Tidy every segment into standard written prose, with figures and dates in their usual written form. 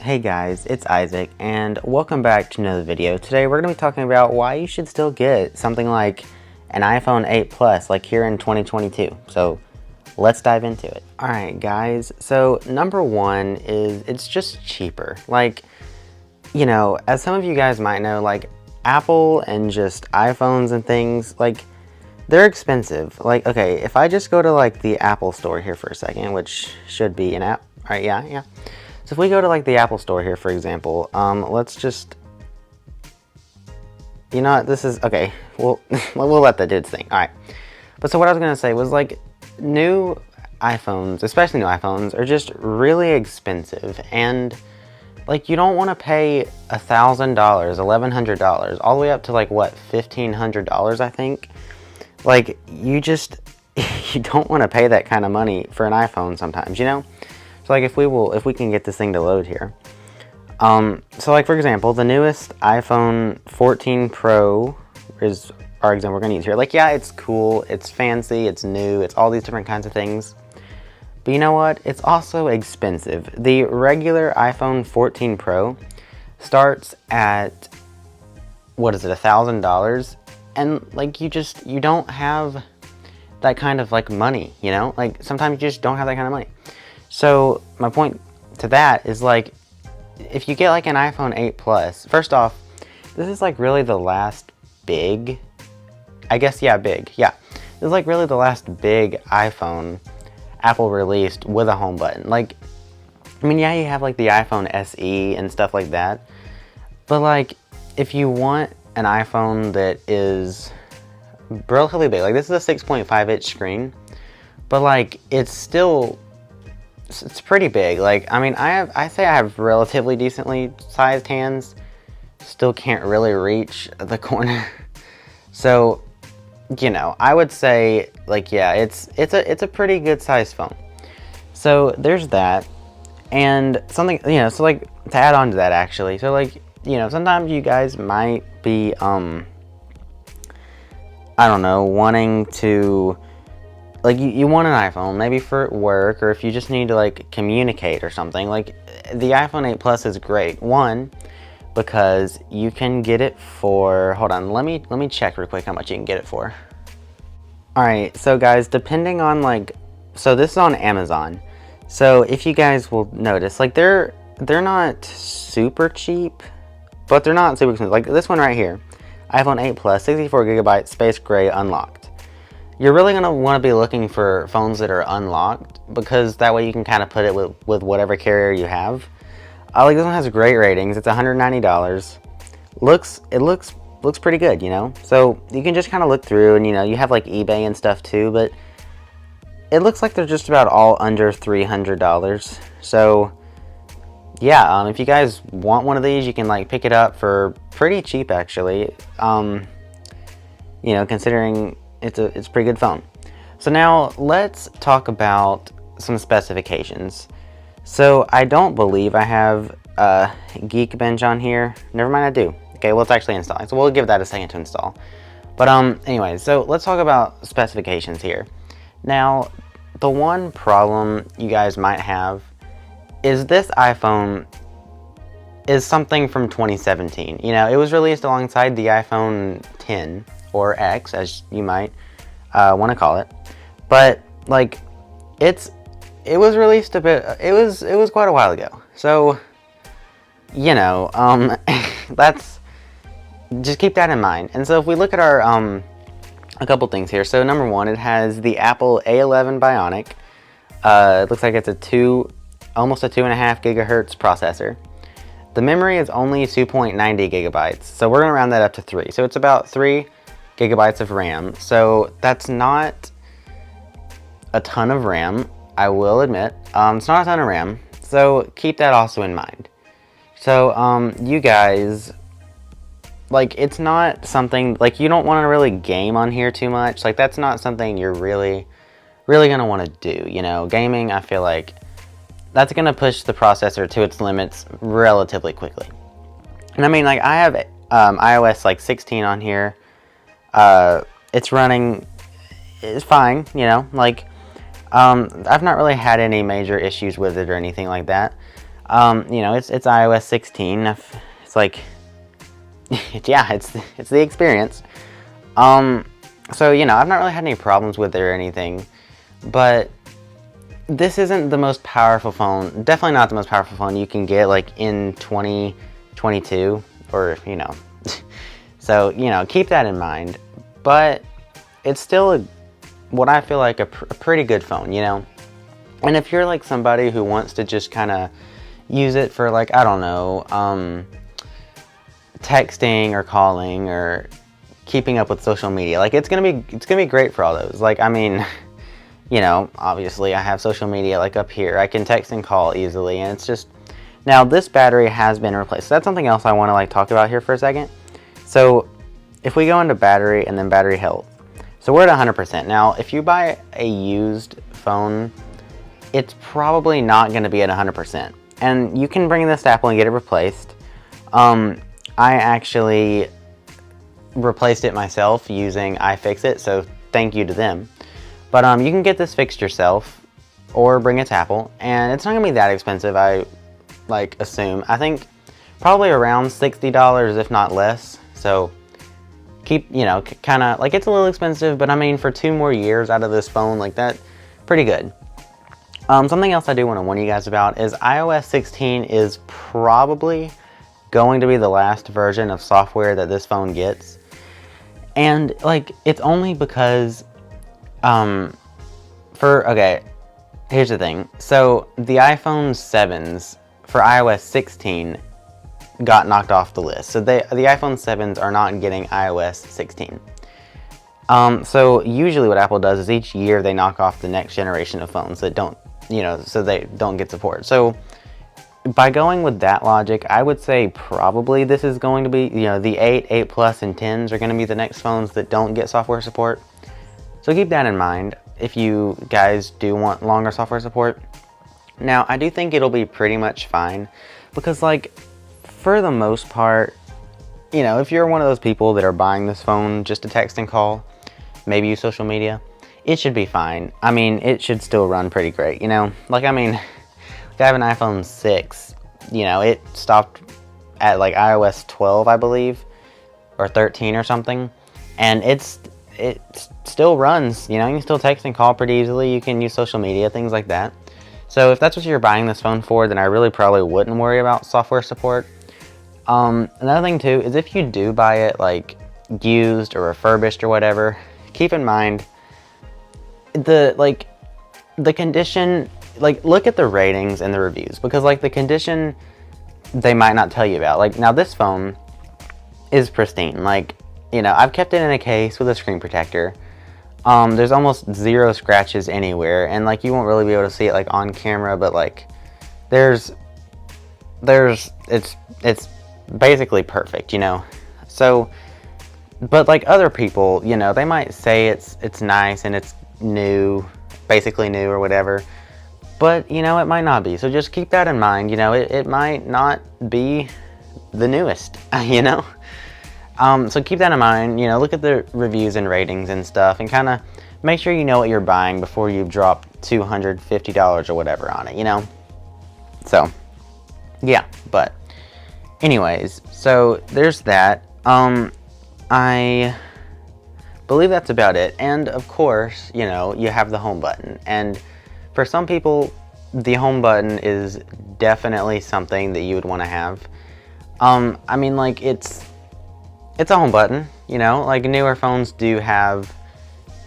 Hey guys, it's Isaac, and welcome back to another video. Today we're going to be talking about why you should still get something like an iPhone 8 Plus, like here in 2022. So let's dive into it. Alright guys, so number one is it's just cheaper. Like, you know, as some of you guys might know, like Apple and just iPhones and things, like they're expensive. Like, okay, if I just go to like the Apple store here for a second, which should be an app. Alright, yeah. So if we go to like the Apple store here, for example, let's just, you know what, this is, okay, we'll let that do its thing. All right. But so what I was going to say was like new iPhones, especially new iPhones, are just really expensive. And like you don't want to pay $1,000, $1,100, all the way up to like what, $1,500, I think. Like you just, you don't want to pay that kind of money for an iPhone sometimes, you know? So like if we can get this thing to load here. So like for example, the newest iPhone 14 Pro is our example we're gonna use here. Like yeah, it's cool, it's fancy, it's new, it's all these different kinds of things. But you know what? It's also expensive. The regular iPhone 14 Pro starts at, what is it, $1,000? And like you don't have that kind of like money, you know? Like sometimes you just don't have that kind of money. So my point to that is like, if you get like an iPhone 8 Plus, first off, this is like really the last big, I guess, yeah, big, yeah. This is like really the last big iPhone Apple released with a home button. Like, I mean, yeah, you have like the iPhone SE and stuff like that, but like, if you want an iPhone that is relatively big, like this is a 6.5 inch screen, but like, it's pretty big. Like, I mean, I say I have relatively decently sized hands, still can't really reach the corner. So, you know, I would say like, yeah, it's a pretty good sized phone. So there's that. And something, you know, so like to add on to that actually, so like, you know, sometimes you guys might be I don't know, wanting to, like you want an iPhone, maybe for work, or if you just need to like communicate or something. Like the iPhone 8 Plus is great. One, because you can get it for, hold on, let me check real quick how much you can get it for. All right, so guys, depending on like, so this is on Amazon. So if you guys will notice, like they're not super cheap, but they're not super expensive. Like this one right here, iPhone 8 Plus, 64 gigabyte, space gray, unlocked. You're really going to want to be looking for phones that are unlocked, because that way you can kind of put it with whatever carrier you have. Like this one has great ratings. It's $190. It looks pretty good, you know? So you can just kind of look through, and you know, you have like eBay and stuff too, but it looks like they're just about all under $300. So yeah, if you guys want one of these, you can like pick it up for pretty cheap actually. You know, considering it's a pretty good phone. So now let's talk about some specifications. So I don't believe I have Geekbench on here. Never mind, I do. Okay, well, it's actually installing, so we'll give that a second to install. But anyway, so let's talk about specifications here. Now, the one problem you guys might have is this iPhone is something from 2017. You know, it was released alongside the iPhone 10 or X, as you might want to call it. But like, it was released a bit. It was quite a while ago. So, you know, that's, just keep that in mind. And so if we look at our a couple things here. So number one, it has the Apple A11 Bionic. It looks like it's almost a 2.5 gigahertz processor. The memory is only 2.90 gigabytes, so we're gonna round that up to 3. So it's about 3 gigabytes of RAM. So that's not a ton of RAM, I will admit. It's not a ton of RAM, so keep that also in mind. So you guys, like, it's not something, like, you don't want to really game on here too much. Like, that's not something you're really gonna want to do, you know? Gaming, I feel like that's gonna push the processor to its limits relatively quickly. And I mean, like, I have iOS like 16 on here. It's running, it's fine, you know, like, I've not really had any major issues with it or anything like that. You know, it's iOS 16. It's like, yeah, it's the experience. So, you know, I've not really had any problems with it or anything, but this isn't the most powerful phone. Definitely not the most powerful phone you can get, like, in 2022, or, you know. So, you know, keep that in mind. But it's still what I feel like a pretty good phone, you know. And if you're like somebody who wants to just kind of use it for, like, I don't know, texting or calling or keeping up with social media, like, it's gonna be great for all those. Like, I mean, you know, obviously I have social media like up here. I can text and call easily, and it's just, now this battery has been replaced. So that's something else I want to like talk about here for a second. So if we go into battery and then battery health, so we're at 100%. Now, if you buy a used phone, it's probably not going to be at 100%. And you can bring this to Apple and get it replaced. I actually replaced it myself using iFixit, so thank you to them. But you can get this fixed yourself or bring it to Apple, and it's not going to be that expensive, I like assume. I think probably around $60, if not less. So keep, you know, kind of like, it's a little expensive, but I mean, for 2 more years out of this phone, like, that, pretty good. Something else I do want to warn you guys about is iOS 16 is probably going to be the last version of software that this phone gets. And, like, it's only because, okay, here's the thing. So, the iPhone 7s for iOS 16 got knocked off the list. So, the iPhone 7s are not getting iOS 16. So, usually what Apple does is each year they knock off the next generation of phones that don't, you know, so they don't get support. So, by going with that logic, I would say probably this is going to be, you know, the 8, 8 Plus, and 10s are going to be the next phones that don't get software support. So keep that in mind if you guys do want longer software support. Now, I do think it'll be pretty much fine because, like, for the most part, you know, if you're one of those people that are buying this phone just to text and call, maybe use social media, it should be fine. I mean, it should still run pretty great, you know? Like, I mean, I have an iPhone 6, you know, it stopped at like iOS 12, I believe, or 13 or something, and it still runs, you know, you can still text and call pretty easily, you can use social media, things like that. So if that's what you're buying this phone for, then I really probably wouldn't worry about software support. Another thing too, is if you do buy it like used or refurbished or whatever, keep in mind the condition. Like, look at the ratings and the reviews, because, like, the condition they might not tell you about. Like, now this phone is pristine. Like, you know, I've kept it in a case with a screen protector. There's almost 0 scratches anywhere, and, like, you won't really be able to see it, like, on camera, but, like, it's basically perfect, you know. So, but, like, other people, you know, they might say it's nice and it's new, basically new or whatever. But, you know, it might not be. So just keep that in mind. You know, it might not be the newest, you know? So keep that in mind. You know, look at the reviews and ratings and stuff, and kind of make sure you know what you're buying before you drop $250 or whatever on it, you know? So, yeah. But anyways, so there's that. I believe that's about it. And, of course, you know, you have the home button. And for some people, the home button is definitely something that you would want to have. I mean, like, it's a home button, you know? Like, newer phones do have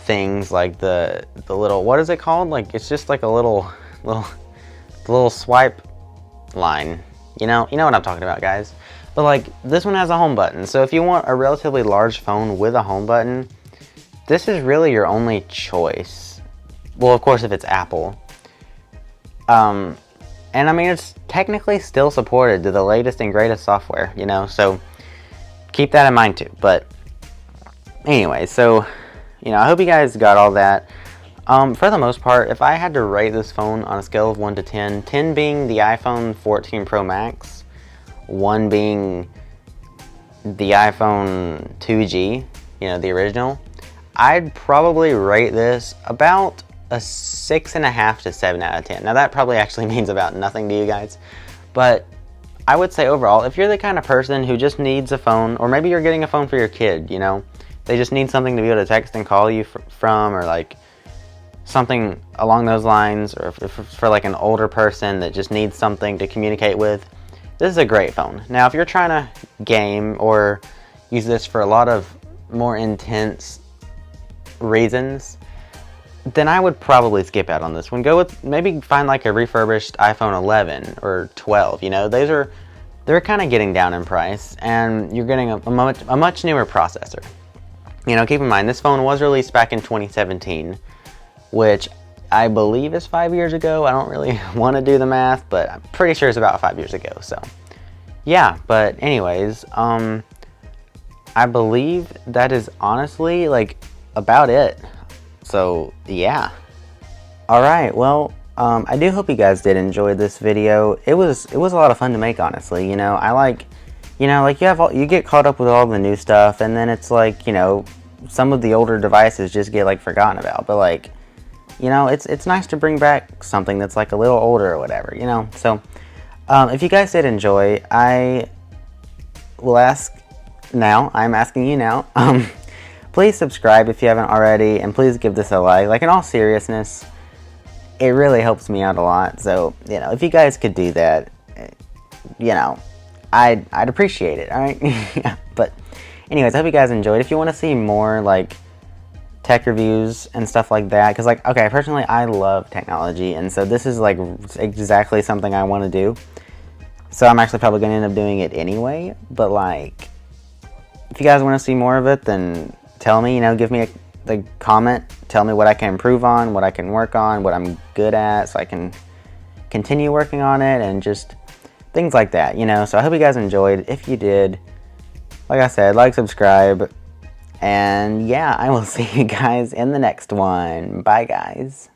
things like the little, what is it called? Like, it's just like a little swipe line. You know what I'm talking about, guys. But, like, this one has a home button. So if you want a relatively large phone with a home button, this is really your only choice. Well, of course, if it's Apple. And I mean, it's technically still supported to the latest and greatest software, you know, so keep that in mind too. But anyway, so, you know, I hope you guys got all that. For the most part, if I had to rate this phone on a scale of 1 to 10, 10 being the iPhone 14 Pro Max, 1 being the iPhone 2G, you know, the original, I'd probably rate this about a 6.5 to 7 out of 10. Now that probably actually means about nothing to you guys, But I would say overall, if you're the kind of person who just needs a phone, or maybe you're getting a phone for your kid, you know, they just need something to be able to text and call you from, or like something along those lines, or if for like an older person that just needs something to communicate with, this is a great phone. Now, if you're trying to game or use this for a lot of more intense reasons, then I would probably skip out on this one. Go with, maybe find like a refurbished iPhone 11 or 12. You know, they're kind of getting down in price, and you're getting a much newer processor. You know, keep in mind, this phone was released back in 2017, which I believe is 5 years ago. I don't really want to do the math, but I'm pretty sure it's about 5 years ago. So yeah, but anyways, I believe that is honestly like about it. So yeah. Alright, well, I do hope you guys did enjoy this video. It was a lot of fun to make, honestly. You know, I like, you know, like you get caught up with all the new stuff, and then it's like, you know, some of the older devices just get like forgotten about. But like, you know, it's nice to bring back something that's like a little older or whatever, you know. So if you guys did enjoy, I will ask now, I'm asking you now, please subscribe if you haven't already, and please give this a like. Like, in all seriousness, it really helps me out a lot. So, you know, if you guys could do that, you know, I'd appreciate it, alright? Yeah, but anyways, I hope you guys enjoyed. If you want to see more, like, tech reviews and stuff like that, because, like, okay, personally, I love technology, and so this is, like, exactly something I want to do. So I'm actually probably going to end up doing it anyway, but, like, if you guys want to see more of it, then tell me, you know, give me a comment, tell me what I can improve on, what I can work on, what I'm good at, so I can continue working on it, and just things like that, you know. So I hope you guys enjoyed. If you did, like I said, like, subscribe, and yeah, I will see you guys in the next one. Bye, guys.